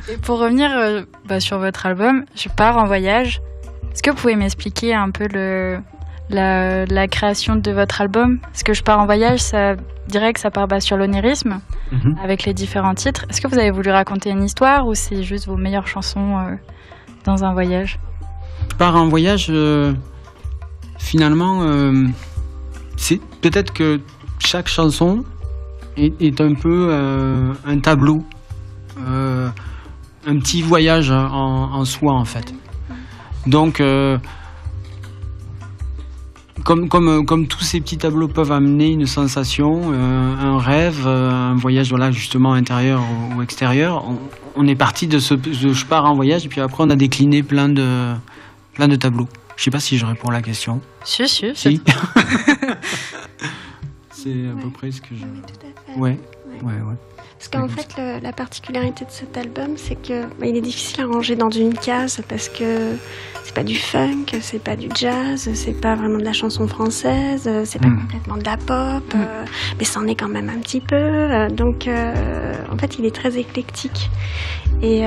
Et pour revenir sur votre album, Je pars en voyage, est-ce que vous pouvez m'expliquer un peu la création de votre album? Parce que Je pars en voyage, ça dirait que ça part sur l'onirisme, avec les différents titres. Est-ce que vous avez voulu raconter une histoire ou c'est juste vos meilleures chansons dans un voyage? Je pars en voyage, finalement, c'est peut-être que chaque chanson est un peu un tableau, un petit voyage en soi en fait. Donc, comme tous ces petits tableaux peuvent amener une sensation, un rêve, un voyage justement intérieur ou extérieur, on est parti de Je pars en voyage et puis après on a décliné plein de tableaux. Je sais pas si je réponds à la question. Si. C'est à peu près ce que je... Oui, tout à fait. Ouais. Parce qu'en fait, la particularité de cet album, c'est que il est difficile à ranger dans une case parce que c'est pas du funk, c'est pas du jazz, c'est pas vraiment de la chanson française, c'est pas complètement de la pop, mais c'en est quand même un petit peu. Donc, en fait, il est très éclectique. Et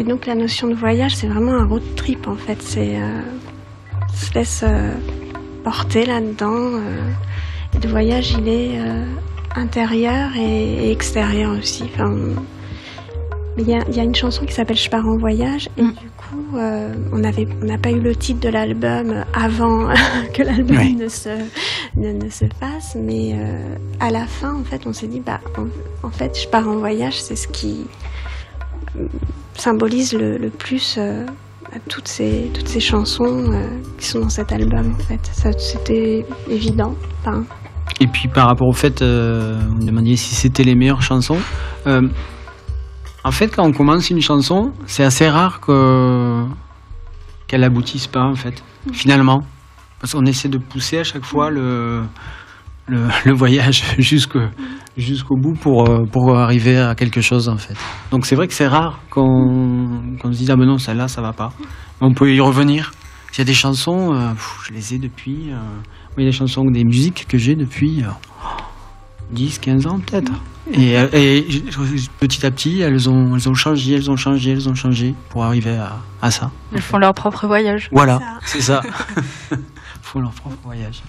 donc, la notion de voyage, c'est vraiment un road trip, en fait. C'est se laisse porter là-dedans. Et le voyage, il est intérieur et extérieur aussi. Enfin, il y a une chanson qui s'appelle Je pars en voyage et du coup on n'a pas eu le titre de l'album avant que l'album ne se fasse, mais à la fin en fait on s'est dit en fait Je pars en voyage, c'est ce qui symbolise le plus toutes ces chansons qui sont dans cet album en fait. Ça, c'était évident. Enfin, et puis par rapport au fait, vous me demandiez si c'était les meilleures chansons. En fait, quand on commence une chanson, c'est assez rare qu'elle aboutisse pas, en fait, finalement. Parce qu'on essaie de pousser à chaque fois le voyage jusqu'au bout pour arriver à quelque chose, en fait. Donc c'est vrai que c'est rare qu'on se dise « Ah ben non, celle-là, ça va pas ». On peut y revenir. Il y a des chansons, je les ai depuis... il y a des chansons, des musiques que j'ai depuis 10, 15 ans peut-être. Et petit à petit, elles ont changé pour arriver à ça. Elles font leur propre voyage. Voilà, c'est ça. Elles font leur propre voyage.